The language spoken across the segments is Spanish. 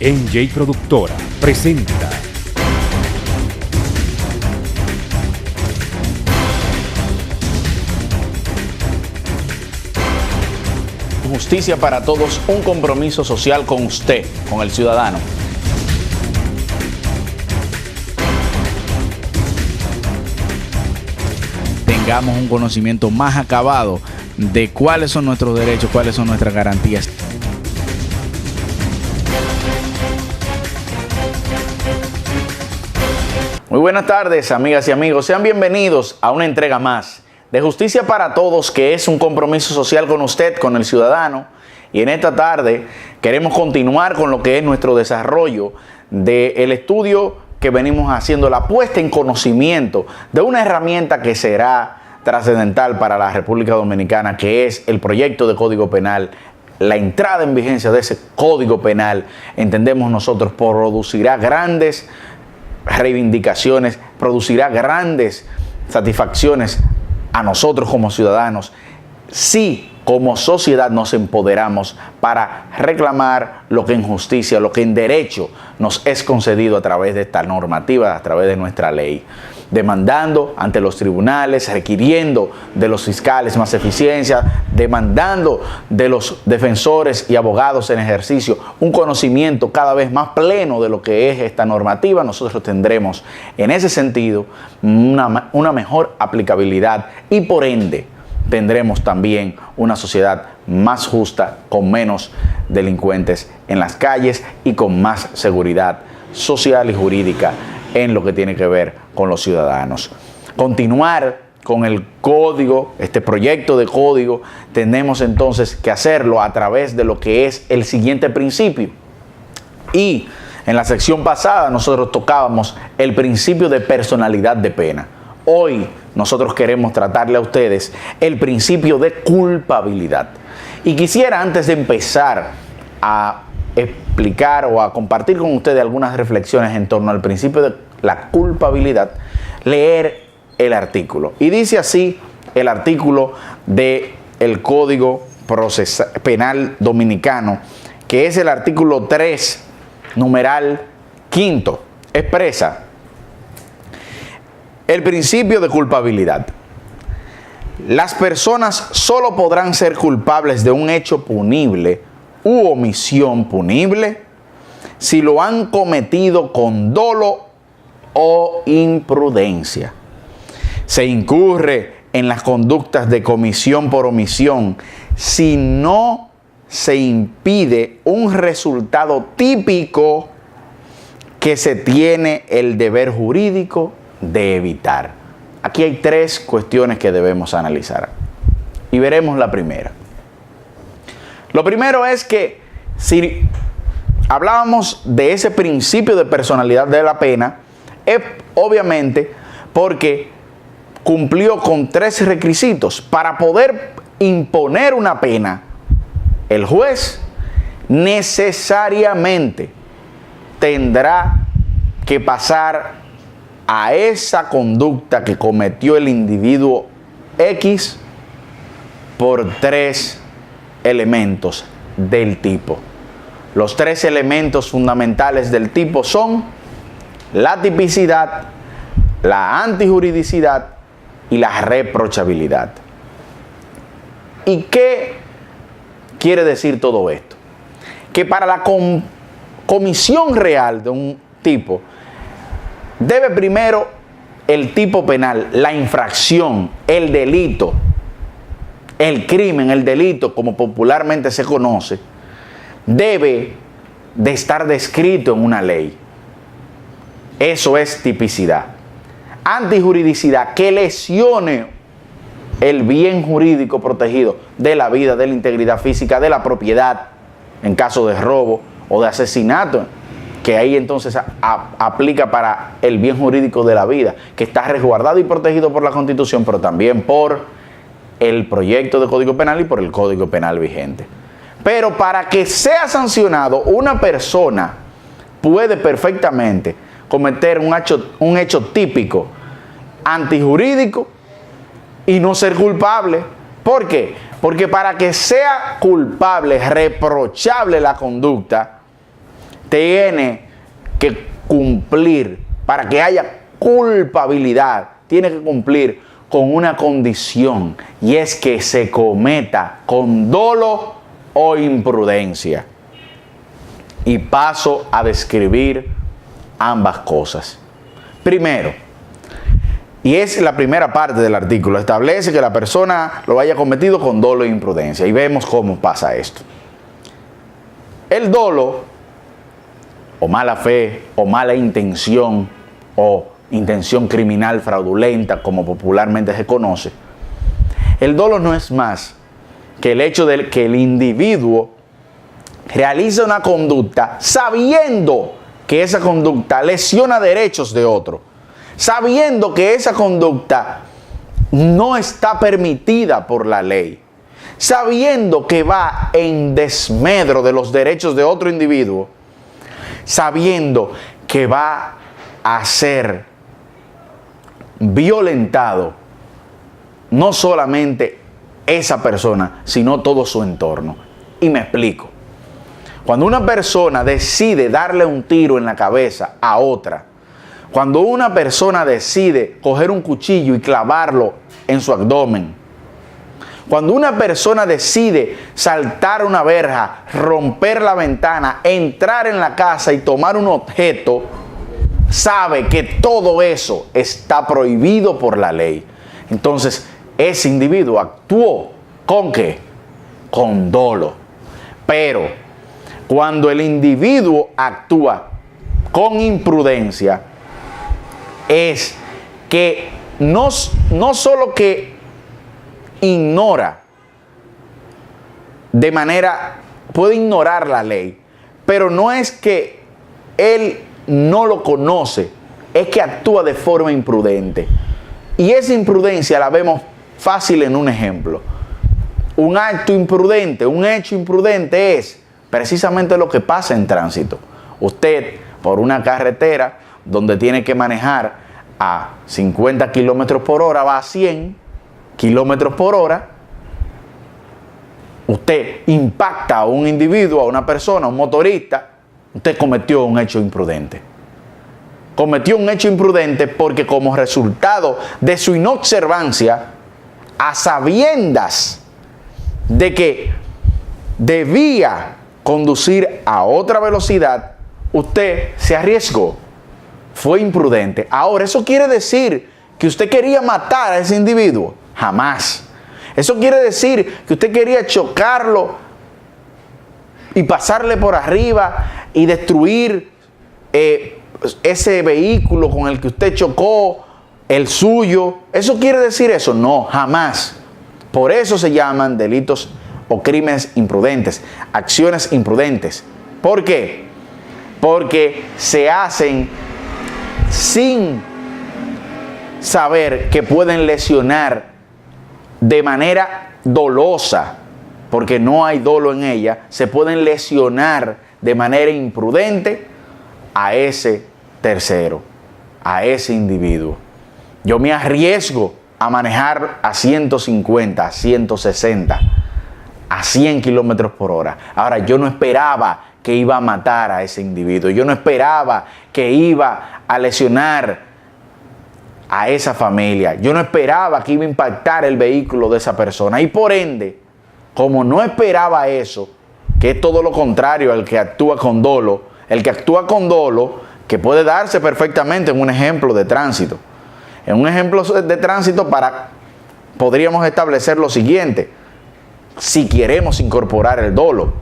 NJ Productora presenta Justicia para Todos, un compromiso social con usted, con el ciudadano. Tengamos un conocimiento más acabado de cuáles son nuestros derechos, cuáles son nuestras garantías. Muy buenas tardes, amigas y amigos. Sean bienvenidos a una entrega más de Justicia para Todos, que es un compromiso social con usted, con el ciudadano. Y en esta tarde queremos continuar con lo que es nuestro desarrollo del estudio que venimos haciendo, la puesta en conocimiento de una herramienta que será trascendental para la República Dominicana, que es el proyecto de Código Penal. La entrada en vigencia de ese Código Penal, entendemos nosotros, producirá grandes reivindicaciones, producirá grandes satisfacciones a nosotros como ciudadanos, si como sociedad nos empoderamos para reclamar lo que en justicia, lo que en derecho nos es concedido a través de esta normativa, a través de nuestra ley, demandando ante los tribunales, requiriendo de los fiscales más eficiencia, demandando de los defensores y abogados en ejercicio un conocimiento cada vez más pleno de lo que es esta normativa. Nosotros tendremos en ese sentido una mejor aplicabilidad y por ende tendremos también una sociedad más justa, con menos delincuentes en las calles y con más seguridad social y jurídica en lo que tiene que ver con los ciudadanos. Continuar con el código, este proyecto de código, tenemos entonces que hacerlo a través de lo que es el siguiente principio. Y en la sección pasada nosotros tocábamos el principio de personalidad de pena. Hoy nosotros queremos tratarle a ustedes el principio de culpabilidad. Y quisiera, antes de empezar a explicar o a compartir con ustedes algunas reflexiones en torno al principio de la culpabilidad, leer el artículo. Y dice así el artículo del Código Penal Dominicano, que es el artículo 3, numeral 5, expresa el principio de culpabilidad. Las personas solo podrán ser culpables de un hecho punible u omisión punible si lo han cometido con dolo o imprudencia. Se incurre en las conductas de comisión por omisión si no se impide un resultado típico que se tiene el deber jurídico de evitar. Aquí hay tres cuestiones que debemos analizar y veremos la primera. Lo primero es que si hablábamos de ese principio de personalidad de la pena, es obviamente porque cumplió con tres requisitos. Para poder imponer una pena, el juez necesariamente tendrá que pasar a esa conducta que cometió el individuo X por tres elementos del tipo. Los tres elementos fundamentales del tipo son la tipicidad, la antijuridicidad y la reprochabilidad. ¿Y qué quiere decir todo esto? Que para la comisión real de un tipo, debe primero el tipo penal, la infracción, el delito, el crimen, el delito, como popularmente se conoce, debe de estar descrito en una ley. Eso es tipicidad. Antijuridicidad, que lesione el bien jurídico protegido de la vida, de la integridad física, de la propiedad, en caso de robo o de asesinato, que ahí entonces aplica para el bien jurídico de la vida, que está resguardado y protegido por la Constitución, pero también por el proyecto de Código Penal y por el Código Penal vigente. Pero para que sea sancionado, una persona puede perfectamente cometer un hecho típico antijurídico y no ser culpable. ¿Por qué? Porque para que sea culpable, reprochable la conducta, tiene que cumplir, para que haya culpabilidad, tiene que cumplir con una condición, y es que se cometa con dolo o imprudencia. Y paso a describir ambas cosas. Primero, y es la primera parte del artículo, establece que la persona lo haya cometido con dolo e imprudencia. Y vemos cómo pasa esto. El dolo, o mala fe, o mala intención, o intención criminal fraudulenta, como popularmente se conoce. El dolo no es más que el hecho de que el individuo realiza una conducta sabiendo que esa conducta lesiona derechos de otro, sabiendo que esa conducta no está permitida por la ley, sabiendo que va en desmedro de los derechos de otro individuo, sabiendo que va a ser violentado no solamente esa persona, sino todo su entorno. Y me explico. Cuando una persona decide darle un tiro en la cabeza a otra, cuando una persona decide coger un cuchillo y clavarlo en su abdomen, cuando una persona decide saltar una verja, romper la ventana, entrar en la casa y tomar un objeto, sabe que todo eso está prohibido por la ley. Entonces, ese individuo actuó ¿con qué? Con dolo. Pero cuando el individuo actúa con imprudencia, es que no solo que ignora de manera, puede ignorar la ley, pero no es que él no lo conoce, es que actúa de forma imprudente. Y esa imprudencia la vemos fácil en un ejemplo. Un acto imprudente, un hecho imprudente es precisamente lo que pasa en tránsito. Usted, por una carretera donde tiene que manejar a 50 kilómetros por hora, va a 100 kilómetros por hora, usted impacta a un individuo, a una persona, a un motorista, usted cometió un hecho imprudente. Cometió un hecho imprudente porque como resultado de su inobservancia, a sabiendas de que debía conducir a otra velocidad, usted se arriesgó, fue imprudente. Ahora, ¿eso quiere decir que usted quería matar a ese individuo? Jamás. Eso quiere decir que usted quería chocarlo y pasarle por arriba y destruir ese vehículo con el que usted chocó, el suyo. ¿Eso quiere decir eso? No, jamás. Por eso se llaman delitos o crímenes imprudentes, acciones imprudentes. ¿Por qué? Porque se hacen sin saber que pueden lesionar de manera dolosa, porque no hay dolo en ella, se pueden lesionar de manera imprudente a ese tercero, a ese individuo. Yo me arriesgo a manejar a 150, a 160, a 100 kilómetros por hora. Ahora, yo no esperaba que iba a matar a ese individuo. Yo no esperaba que iba a lesionar a esa familia. Yo no esperaba que iba a impactar el vehículo de esa persona. Y por ende, como no esperaba eso, que es todo lo contrario al que actúa con dolo, el que actúa con dolo, que puede darse perfectamente en un ejemplo de tránsito. En un ejemplo de tránsito podríamos establecer lo siguiente, si queremos incorporar el dolo.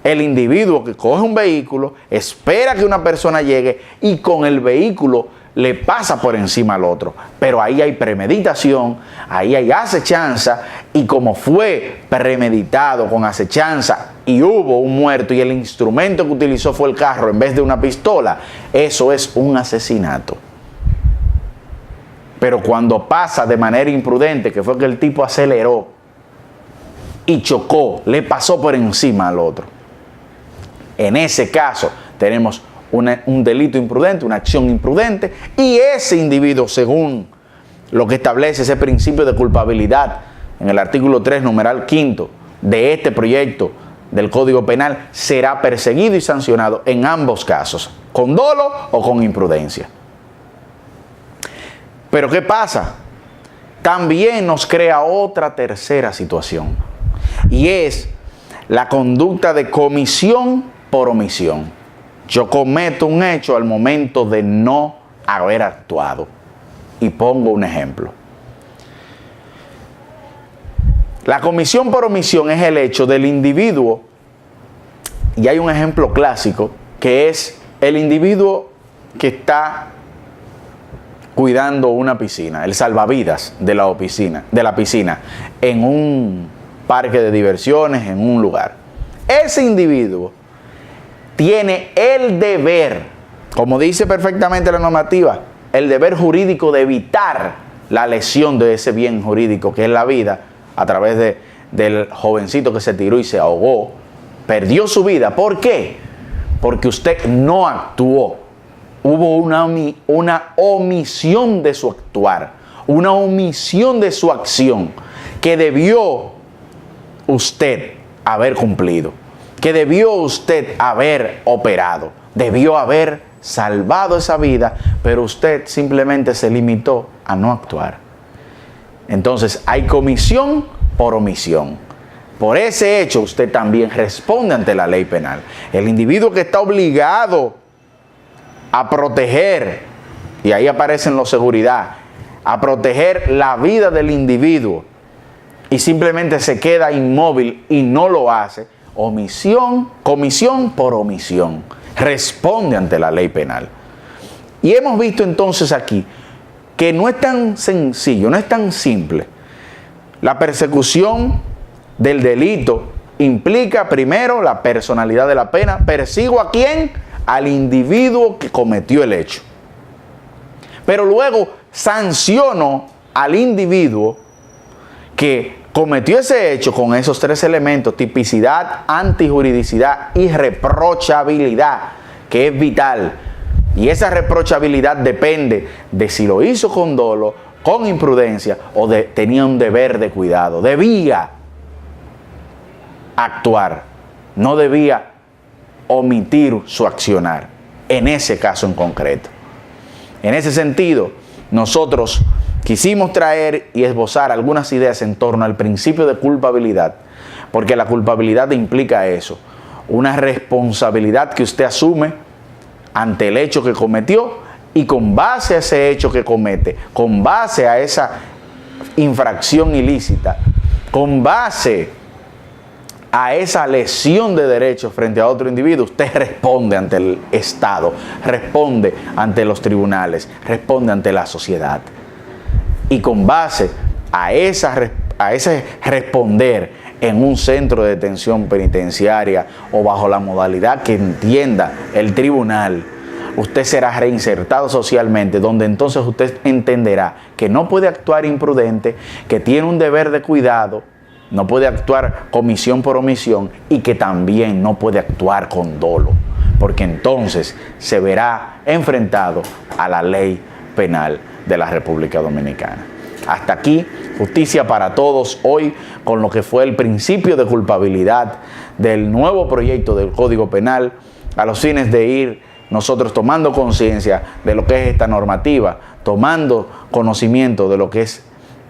El individuo que coge un vehículo, espera que una persona llegue y con el vehículo le pasa por encima al otro. Pero ahí hay premeditación, ahí hay acechanza, y como fue premeditado con acechanza y hubo un muerto y el instrumento que utilizó fue el carro en vez de una pistola, eso es un asesinato. Pero cuando pasa de manera imprudente, que fue que el tipo aceleró y chocó, le pasó por encima al otro, en ese caso tenemos un delito imprudente, una acción imprudente, y ese individuo, según lo que establece ese principio de culpabilidad en el artículo 3, numeral 5 de este proyecto del Código Penal, será perseguido y sancionado en ambos casos, con dolo o con imprudencia. Pero ¿qué pasa? También nos crea otra tercera situación, y es la conducta de comisión por omisión. Yo cometo un hecho al momento de no haber actuado. Y pongo un ejemplo. La comisión por omisión es el hecho del individuo, y hay un ejemplo clásico, que es el individuo que está cuidando una piscina, el salvavidas de la piscina, en un parque de diversiones, en un lugar. Ese individuo tiene el deber, como dice perfectamente la normativa, el deber jurídico de evitar la lesión de ese bien jurídico que es la vida, a través del jovencito que se tiró y se ahogó, perdió su vida. ¿Por qué? Porque usted no actuó. Hubo una omisión de su actuar, una omisión de su acción que debió usted haber cumplido, que debió usted haber operado, debió haber salvado esa vida, pero usted simplemente se limitó a no actuar. Entonces hay comisión por omisión. Por ese hecho usted también responde ante la ley penal. El individuo que está obligado a proteger, y ahí aparecen los seguridad, a proteger la vida del individuo, y simplemente se queda inmóvil y no lo hace, comisión por omisión, responde ante la ley penal. Y hemos visto entonces aquí que no es tan sencillo, no es tan simple. La persecución del delito implica primero la personalidad de la pena. ¿Persigo a quién? Al individuo que cometió el hecho. Pero luego sanciono al individuo que cometió ese hecho con esos tres elementos: tipicidad, antijuridicidad y reprochabilidad, que es vital. Y esa reprochabilidad depende de si lo hizo con dolo, con imprudencia o tenía un deber de cuidado. Debía actuar, no debía omitir su accionar, en ese caso en concreto. En ese sentido, nosotros quisimos traer y esbozar algunas ideas en torno al principio de culpabilidad, porque la culpabilidad implica eso, una responsabilidad que usted asume ante el hecho que cometió, y con base a ese hecho que comete, con base a esa infracción ilícita, con base a esa lesión de derechos frente a otro individuo, usted responde ante el Estado, responde ante los tribunales, responde ante la sociedad. Y con base a ese responder en un centro de detención penitenciaria o bajo la modalidad que entienda el tribunal, usted será reinsertado socialmente, donde entonces usted entenderá que no puede actuar imprudente, que tiene un deber de cuidado, no puede actuar comisión por omisión, y que también no puede actuar con dolo, porque entonces se verá enfrentado a la ley penal de la República Dominicana. Hasta aquí, Justicia para Todos, hoy con lo que fue el principio de culpabilidad del nuevo proyecto del Código Penal, a los fines de ir nosotros tomando conciencia de lo que es esta normativa, tomando conocimiento de lo que es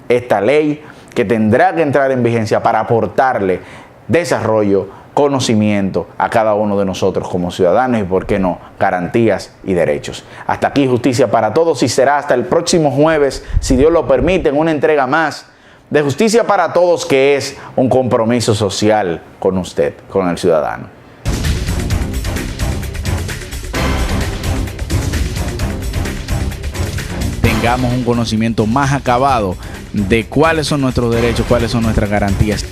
esta ley, que tendrá que entrar en vigencia para aportarle desarrollo, conocimiento a cada uno de nosotros como ciudadanos y, por qué no, garantías y derechos. Hasta aquí Justicia para Todos, y será hasta el próximo jueves, si Dios lo permite, en una entrega más de Justicia para Todos, que es un compromiso social con usted, con el ciudadano. Tengamos un conocimiento más acabado de cuáles son nuestros derechos, cuáles son nuestras garantías.